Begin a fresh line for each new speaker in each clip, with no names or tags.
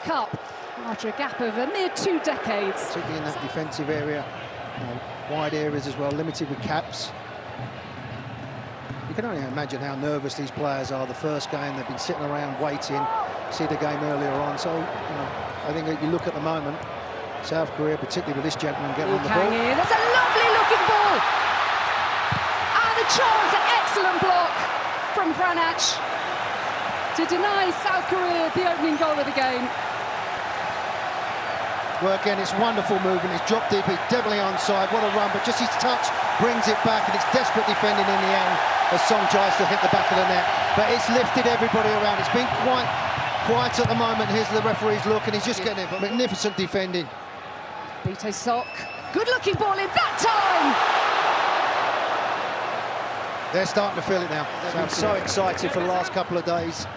Cup after a gap of a mere 2 decades.
Particularly in that defensive area, wide areas as well, limited with caps. You can only imagine how nervous these players are. The first game, they've been sitting around waiting, see the game earlier on. So, I think that you look at the moment, South Korea, particularly with this gentleman getting on the ball.
That's a lovely looking ball. And a chance, an excellent block from Hranach to deny South Korea the opening goal of the game.
Well, again, it's wonderful movement. It's dropped deep. He's definitely onside. What a run, but just his touch brings it back, and it's desperate defending in the end as Song tries to hit the back of the net. But it's lifted everybody around. It's been quite quiet at the moment. Here's the referee's look, and he's just getting it. Magnificent defending.
Bito Sok, good-looking ball in that time.
They're starting to feel it now. They've been so excited for the last couple of days.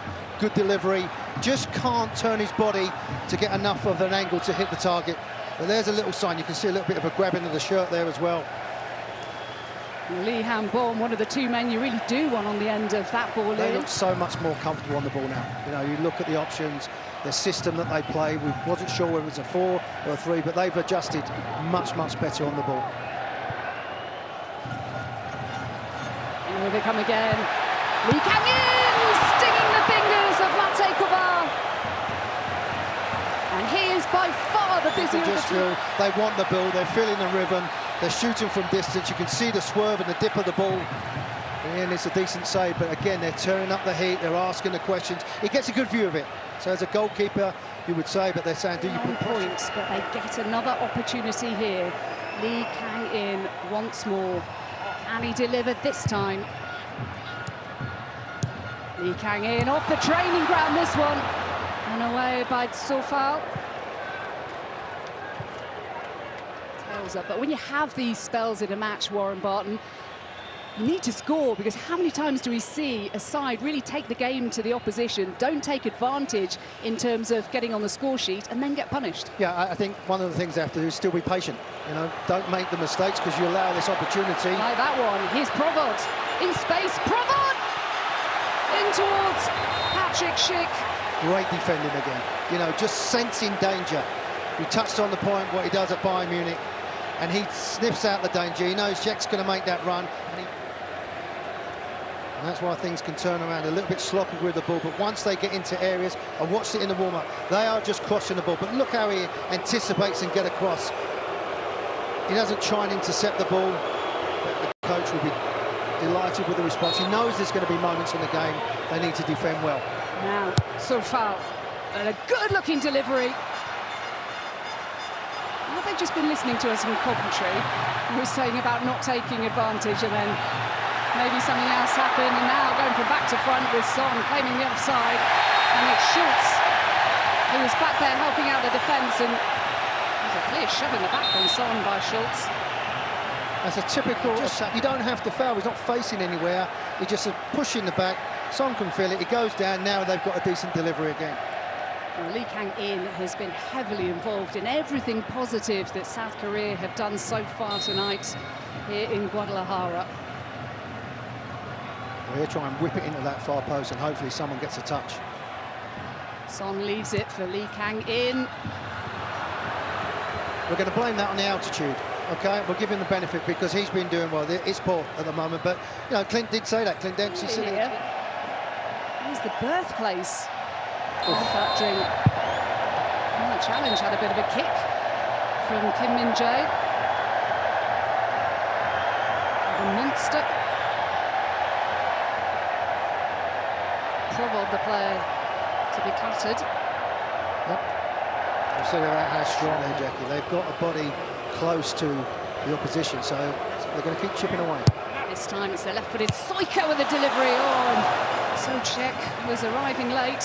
Good delivery. Just can't turn his body to get enough of an angle to hit the target. But there's a little sign. You can see a little bit of a grabbing of the shirt there as well.
Lee Han-bom, one of the two men you really do want on the end of that ball.
They look so much more comfortable on the ball now. You look at the options, the system that they play. We wasn't sure whether it was a 4 or a 3, but they've adjusted much, much better on the ball.
And here they come again. Lee Kang-in, stinging the fingers of Mate Kovar. And he is by far the busier of the two.
They want the ball, they're feeling the rhythm, they're shooting from distance. You can see the swerve and the dip of the ball. And it's a decent save, but again, they're turning up the heat, they're asking the questions. He gets a good view of it. So as a goalkeeper, you would say, but they're saying, do you put
points? But they get another opportunity here. Lee Kang-in once more. Can he deliver this time? Lee Kang-in off the training ground, this one. And away by Sofal. Tails up. But when you have these spells in a match, Warren Barton, you need to score, because how many times do we see a side really take the game to the opposition, don't take advantage in terms of getting on the score sheet, and then get punished?
Yeah, I think one of the things they have to do is still be patient. Don't make the mistakes, because you allow this opportunity.
Like that one. Here's Provod in space. Provod in towards Patrick Schick.
Great defending again. Just sensing danger. You touched on the point what he does at Bayern Munich, and he sniffs out the danger. He knows Czech's going to make that run. And that's why things can turn around a little bit sloppy with the ball, but once they get into areas, I watched it in the warm-up, they are just crossing the ball, but look how he anticipates and get across. He doesn't try and intercept the ball. The coach will be delighted with the response. He knows there's going to be moments in the game they need to defend well.
Now, Sofal, and a good-looking delivery. Have they just been listening to us in commentary? We were saying about not taking advantage, and then maybe something else happened, and now going from back to front with Son claiming the offside, and it's Schultz who was back there helping out the defence, and there's a clear shove in the back on Son by Schultz.
That's a typical, you don't have to foul, he's not facing anywhere, he just pushing the back. Son can feel it, he goes down, now they've got a decent delivery again.
Well, Lee Kang-in has been heavily involved in everything positive that South Korea have done so far tonight here in Guadalajara.
He'll try and whip it into that far post, and hopefully someone gets a touch.
Son leaves it for Lee Kang-in.
We're going to blame that on the altitude, okay? We'll give him the benefit because he's been doing well. It's poor at the moment, but Clint did say that. Clint Dempsey said it.
Here's the birthplace of that drink. And that challenge had a bit of a kick from Kim Min-jae. The monster. Provod, the player, to be clattered.
Yep. You said about how strong they're, Jackie. They've got a body close to the opposition, so they're going to keep chipping away.
This time it's the left-footed Soiko with the delivery. Oh, and so Czech was arriving late.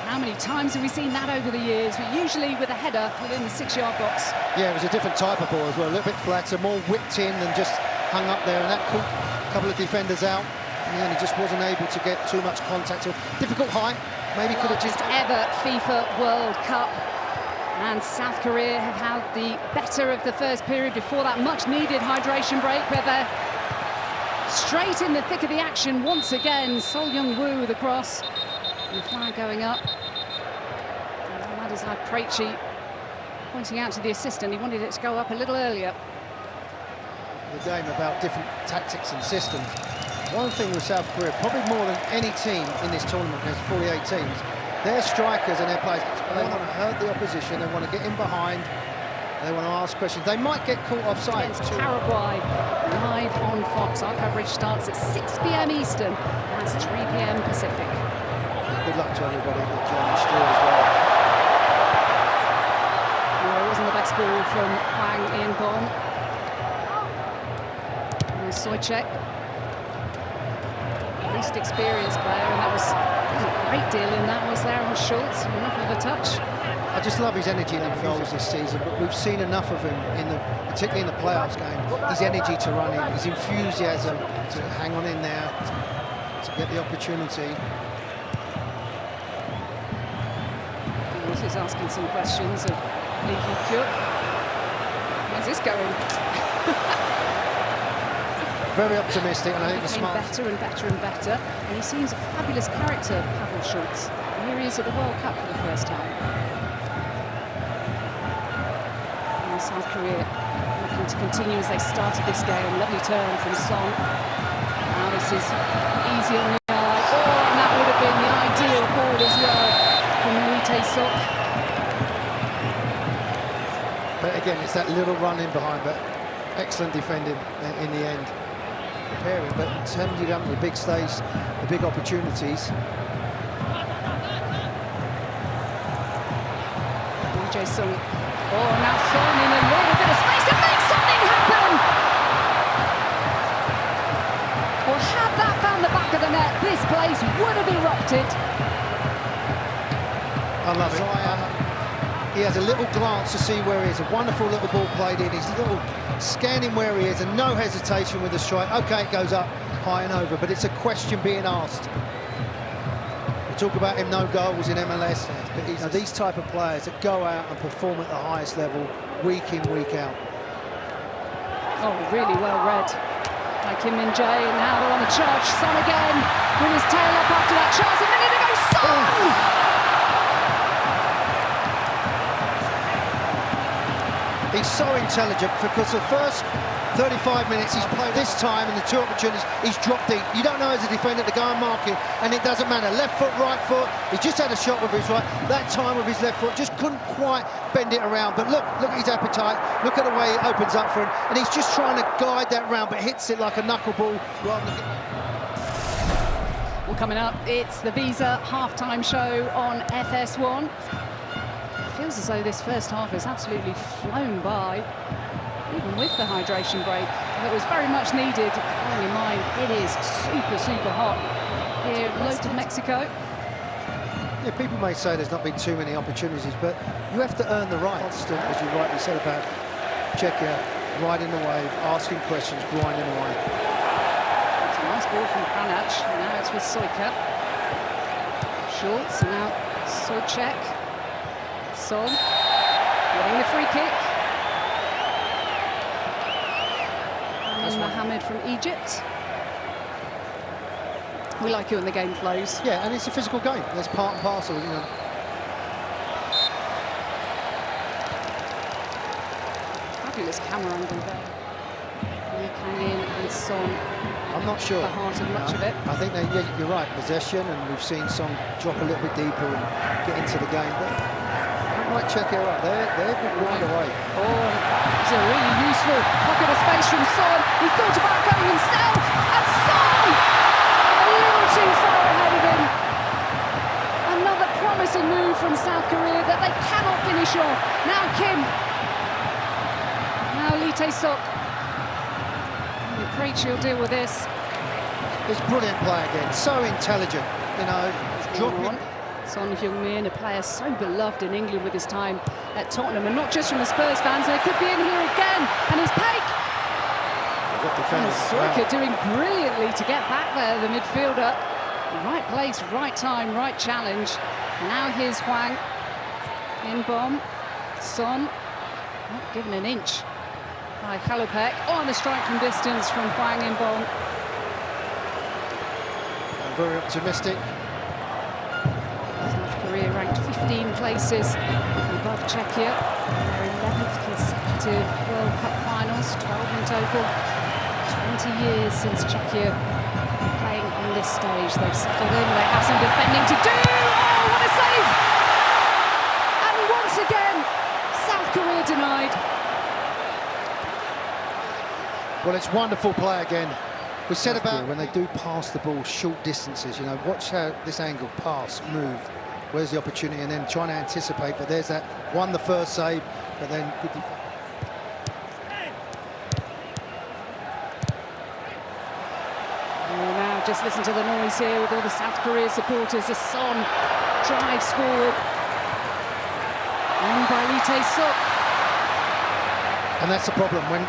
How many times have we seen that over the years? But usually with a header within the 6-yard box.
Yeah, it was a different type of ball as well, a little bit flatter, more whipped in than just hung up there, and that caught a couple of defenders out. And then he just wasn't able to get too much contact. So difficult height, maybe could have just
ever FIFA World Cup. And South Korea have had the better of the first period before that much-needed hydration break, but they're straight in the thick of the action once again. Sol Young-woo with the cross. And the flag going up. And It's like Krejci pointing out to the assistant, he wanted it to go up a little earlier.
The game about different tactics and systems. One thing with South Korea, probably more than any team in this tournament, there's 48 teams, their strikers and their players, they want to hurt the opposition, they want to get in behind, they want to ask questions. They might get caught offside.
Against Paraguay, live on Fox. Our coverage starts at 6 p.m. Eastern, that's 3 p.m. Pacific.
Good luck to everybody that joined the stream as well.
Oh, it wasn't the best ball from Heung-min. Czech, least experienced player, and that was a great deal in that was there on Schultz. Enough of a touch.
I just love his energy in the goals this season, but we've seen enough of him, particularly in the playoffs game. His energy to run in, his enthusiasm to hang on in there, to get the opportunity.
This is asking some questions of Lee Hee-kyuk. How's this going?
Very optimistic, and I think the
smart. Better and better and better, and he seems a fabulous character, Pavel Schultz. And here he is at the World Cup for the first time. And South Korea looking to continue as they started this game. Lovely turn from Son. Now this is easy on the eye. Oh, and that would have been the ideal ball as well from Lee Tae-sok.
But again, it's that little run in behind, but excellent defending in the end. Preparing, but in terms of the big stage, the big opportunities.
Jae-sung. Oh, now Son in a little bit of space to make something happen! Well, had that found the back of the net, this place would have erupted.
I love it. He has a little glance to see where he is. A wonderful little ball played in. He's little scanning where he is, and no hesitation with the strike. Okay, it goes up high and over, but it's a question being asked. We talk about him, no goals in MLS, but these type of players that go out and perform at the highest level, week in, week out.
Oh, really well read by Kim-min Jae, and now they're on the charge. Son again with his tail up after that chance. A minute ago, Son!
He's so intelligent because the first 35 minutes he's played this time and the two opportunities, he's dropped deep. You don't know as a defender to go and mark him, and it doesn't matter. Left foot, right foot, he's just had a shot with his right. That time with his left foot, just couldn't quite bend it around. But look at his appetite, look at the way it opens up for him, and he's just trying to guide that round, but hits it like a knuckleball rather than...
Well, coming up, it's the Visa halftime show on FS1. Feels as though this first half has absolutely flown by, even with the hydration break. That was very much needed, bearing in mind it is super hot here most of Mexico.
Yeah, people may say there's not been too many opportunities, but you have to earn the right, as you rightly said about Czechia, riding the wave, asking questions, grinding away.
It's a nice ball from Pranac, and now it's with Sojka. Schultz, and now Sojek. Son getting the free kick. And Mohammed from Egypt. We like it when the game flows.
Yeah, and it's a physical game. There's part and parcel, you know.
Fabulous camera angle there. Lee Kang-in and Son.
I'm not sure.
The heart of much of it.
I think you're right. Possession, and we've seen Son drop a little bit deeper and get into the game. But might check her up. They're right away.
Oh, it's a really useful pocket of space from Son. He thought about going himself, and Son a little too far ahead of him. Another promising move from South Korea that they cannot finish off. Now Kim. Now Lee Tae-sok. And Krejci will deal with this.
It's brilliant play again. So intelligent. You know, dropping.
Son Heung-min, a player so beloved in England with his time at Tottenham, and not just from the Spurs fans. They could be in here again, and his Pake. And Sojka doing brilliantly to get back there, the midfielder. Right place, right time, right challenge. And now here's Hwang. In bomb. Son, not given an inch by Kalupek. Oh, and the strike from distance from Hwang in bomb.
Very optimistic.
Korea ranked 15th 15 places above Czechia. Their 11th consecutive World Cup finals, 12 in total. 20 years since Czechia were playing on this stage. They've settled in, they have some defending to do. Oh, what a save! And once again, South Korea denied.
Well, it's wonderful play again. We said about when they do pass the ball short distances, you know, watch how this angle, pass, move, where's the opportunity, and then trying to anticipate, but there's that one, the first save, but then good defense.
Now just listen to the noise here with all the South Korea supporters as Son drives forward. And by Lee Tae-suk.
And that's the problem, when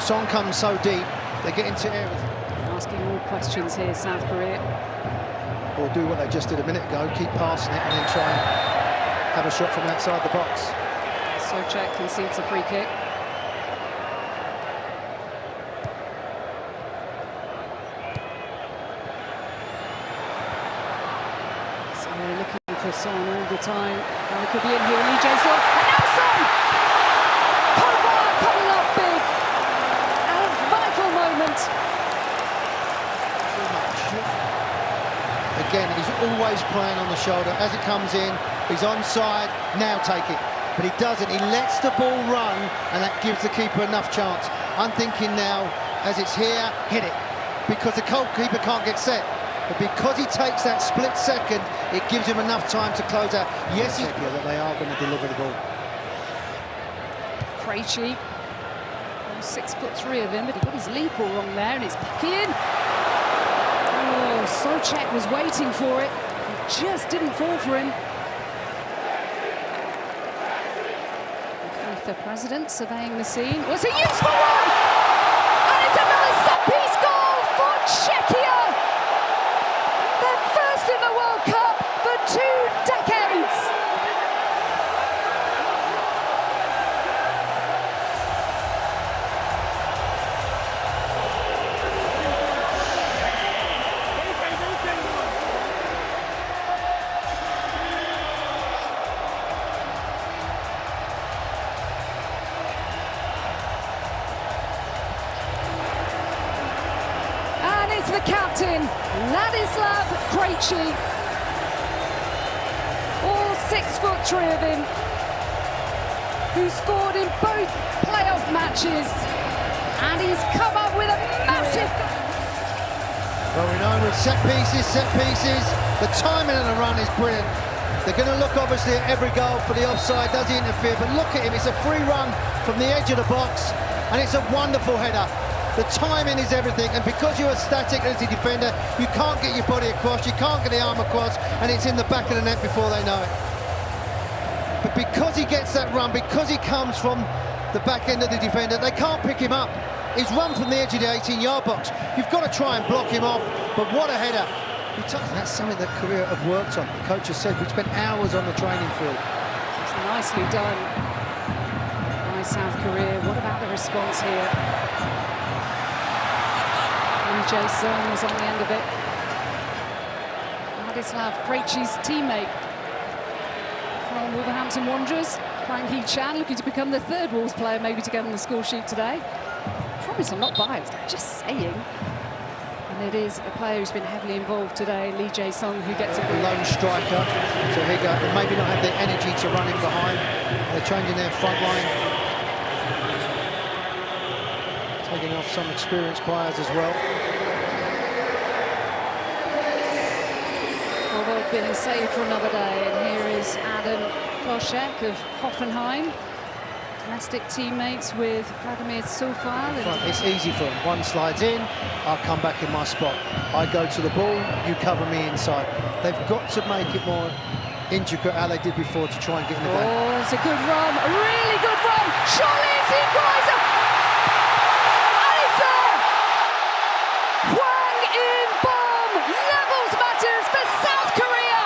Son comes so deep, they get into areas.
Asking more questions here, South Korea.
Or do what they just did a minute ago, keep passing it and then try and have a shot from outside the box.
So Czech concedes a free kick. So they're looking for Son all the time. Well, it could be in here, Lee Jae-suk. And now Son! Pogba coming up big. At a vital moment.
Again, he's always playing on the shoulder. As it comes in, he's onside, now take it. But he doesn't, he lets the ball run, and that gives the keeper enough chance. I'm thinking now, as it's here, hit it. Because the goalkeeper can't get set. But because he takes that split second, it gives him enough time to close out. Yes, he's that they are going to deliver the ball.
Krejci, 6'3" of him, but he got his leap all wrong there, and it's back in. Oh, Souček was waiting for it. It just didn't fall for him. The FIFA president surveying the scene. Was a useful one! And it's another set-piece goal for Czechia! Their first in the World Cup for 2 decades! It's the captain, Ladislav Krejci. All 6'3" of him, who scored in both playoff matches, and he's come up with a massive...
Well, we know with set pieces, the timing of the run is brilliant. They're going to look obviously at every goal for the offside, does he interfere? But look at him, it's a free run from the edge of the box, and it's a wonderful header. The timing is everything, and because you're static as a defender, you can't get your body across, you can't get the arm across, and it's in the back of the net before they know it. But because he gets that run, because he comes from the back end of the defender, they can't pick him up. He's run from the edge of the 18-yard box. You've got to try and block him off, but what a header. That's something that Korea have worked on. The coach has said we spent hours on the training field.
It's nicely done by South Korea. What about the response here? Lee Jae-suk was on the end of it. Ladislav Krejci's teammate from Wolverhampton Wanderers, Hwang Hee-chan, looking to become the 3rd Wolves player maybe to get on the score sheet today. I promise I'm not biased, I'm just saying. And it is a player who's been heavily involved today, Lee Jae-suk, who gets a
lone striker. So here go, they maybe not have the energy to run in behind. They're changing their front line. Taking off some experienced players as well.
Well, they've been saved for another day, and here is Adam Kloschek of Hoffenheim. Domestic teammates with Vladimir Sofal.
It's easy for them. One slides in, I'll come back in my spot. I go to the ball, you cover me inside. They've got to make it more intricate how they did before to try and get in the game.
Oh, it's a good run, a really good run. Surely it's the equaliser. And it's there. Hwang In-bom levels matters for South Korea.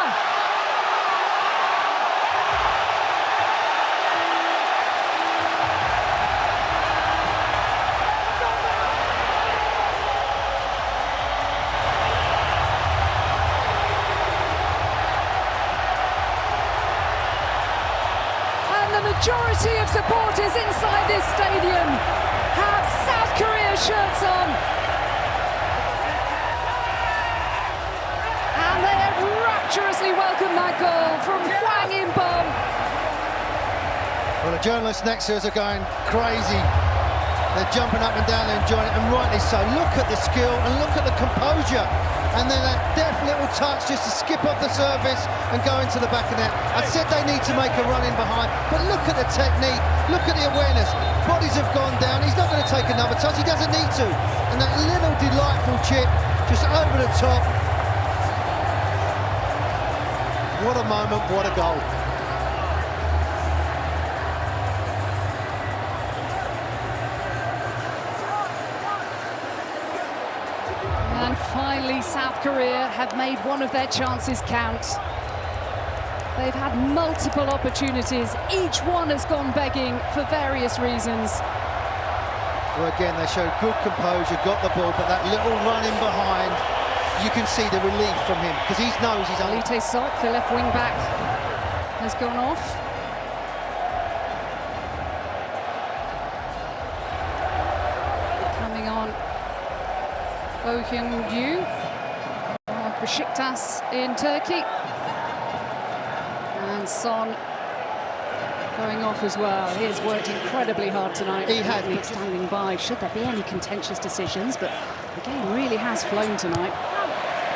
majority of supporters inside this stadium have South Korea shirts on. And they have rapturously welcomed that goal from Heung-min.
Well, the journalists next to us are going crazy. They're jumping up and down, they're enjoying it, and rightly so. Look at the skill and look at the composure. And then that deft little touch just to skip off the surface and go into the back of net. I said they need to make a run in behind, but look at the technique, look at the awareness. Bodies have gone down, he's not going to take another touch, he doesn't need to. And that little delightful chip just over the top. What a moment, what a goal.
And finally, South Korea have made one of their chances count. They've had multiple opportunities. Each one has gone begging for various reasons.
Well, again, they showed good composure, got the ball, but that little run in behind, you can see the relief from him, because he knows he's on.
Lee Sok, the left wing back, has gone off. Coming on, Heung-min of Besiktas in Turkey. And Son going off as well. He has worked incredibly hard tonight.
He had.
Standing by, should there be any contentious decisions, but the game really has flown tonight.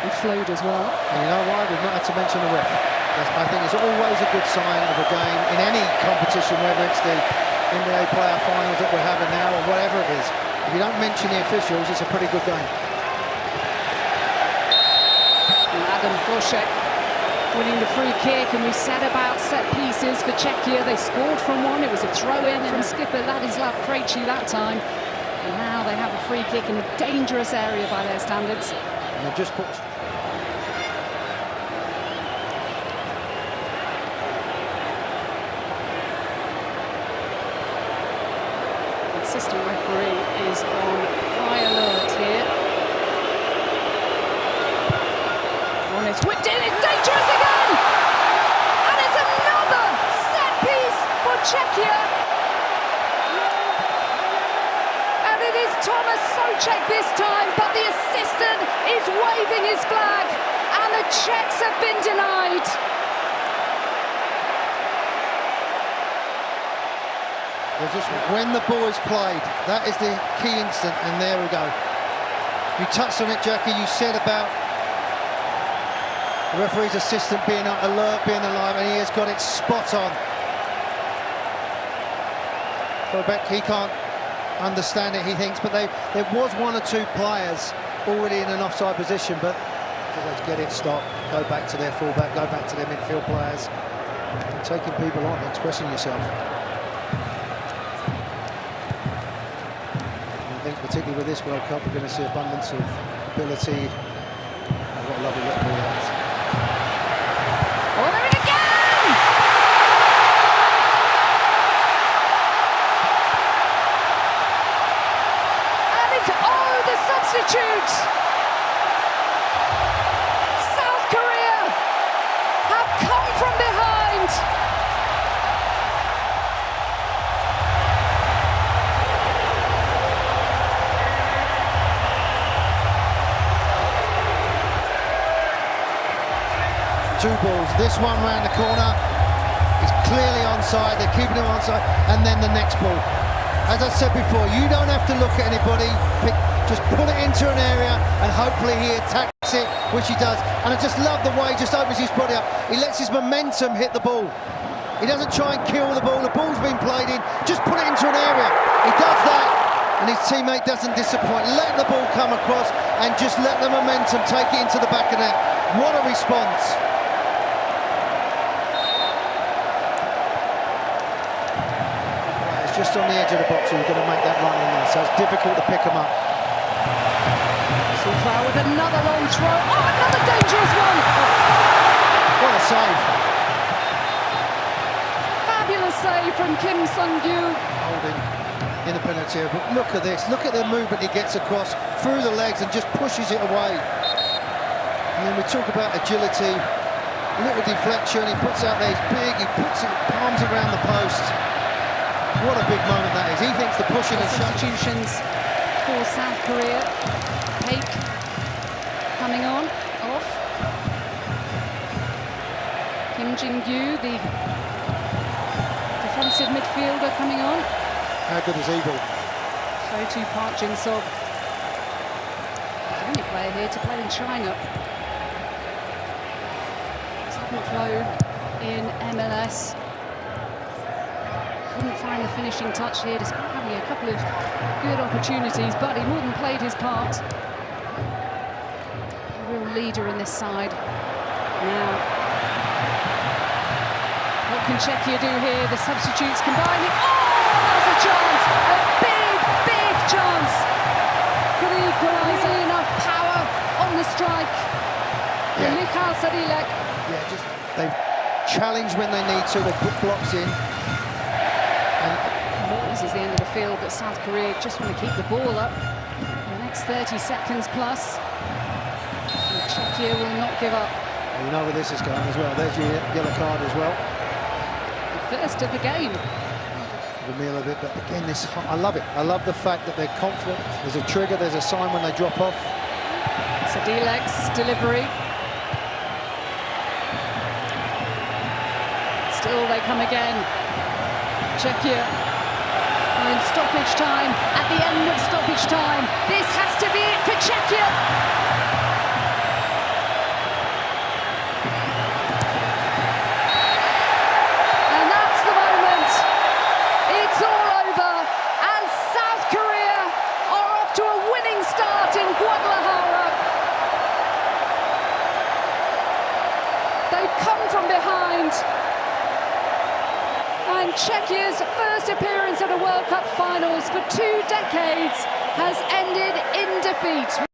And flowed as well.
And you know why? We've not had to mention the ref. I think it's always a good sign of a game in any competition, whether it's the NBA playoff finals that we're having now or whatever it is. If you don't mention the officials, it's a pretty good game.
Adam Hlošek winning the free kick, and we said about set pieces for Czechia. They scored from one, it was a throw-in from skipper Ladislav Krejci that time. And now they have a free kick in a dangerous area by their standards.
And they've just put...
The assistant referee is on high alert here. On it's whipped in, it's dangerous again! And it's another set piece for Czechia. And it is Thomas Souček this time, but the assistant is waving his flag, and the Czechs have been denied.
Just when the ball is played, that is the key instant, and there we go. You touched on it, Jackie. You said about the referee's assistant being alert, being alive, and he has got it spot on. Quebec, he can't understand it, he thinks, but there was one or two players already in an offside position, but let's get it stopped, go back to their fullback, go back to their midfield players, and taking people on, expressing yourself. I think particularly with this World Cup, we're going to see abundance of ability. Oh, what a lovely little ball that is.
Oh, they're in again! And it's the substitute! South Korea have come from behind!
Two balls, this one round the corner is clearly onside, they're keeping him onside, and then the next ball. As I said before, you don't have to look at anybody, just put it into an area and hopefully he attacks it, which he does. And I just love the way he just opens his body up, he lets his momentum hit the ball. He doesn't try and kill the ball's been played in, just put it into an area. He does that, and his teammate doesn't disappoint. Let the ball come across and just let the momentum take it into the back of net. What a response. Just on the edge of the box, you're going to make that run in there, so it's difficult to pick them up.
Sufa with another long throw. Oh, another dangerous one!
What a save!
Fabulous save from Kim Sung-gyu.
Holding in the penalty area, but look at this. Look at the movement he gets across through the legs and just pushes it away. And then we talk about agility, little deflection. He puts out there, he's big. He puts it palms around the post. What a big moment that is. He thinks the pushing and shoving.
Substitutions for South Korea. Cake coming on, off. Kim Jin-gyu, the defensive midfielder, coming on.
How good is he been?
So too Park Jin-sok. The only player here to play in China. Second flow in MLS. Couldn't find the finishing touch here despite having a couple of good opportunities, but he more than played his part. A real leader in this side. Now, what can Czechia do here? The substitutes combining. Oh, that's a chance! A big, big chance! Could equalise. Enough power on the strike.
Yeah.
Michal Sadilek.
Yeah, just they've challenged when they need to. They put blocks in.
This is the end of the field, but South Korea just want to keep the ball up for the next 30 seconds plus. And Czechia will not give up.
You know where this is going as well. There's your yellow card as well.
The first of the game.
The meal of it, but again, I love it. I love the fact that they're confident. There's a trigger, there's a sign when they drop off.
Sadilek's delivery. Still they come again. Czechia are in stoppage time, at the end of stoppage time. This has to be it for Czechia. And that's the moment. It's all over, and South Korea are off to a winning start in Guadalajara. They've come from behind. And Czechia's first appearance at a World Cup finals for 2 decades has ended in defeat.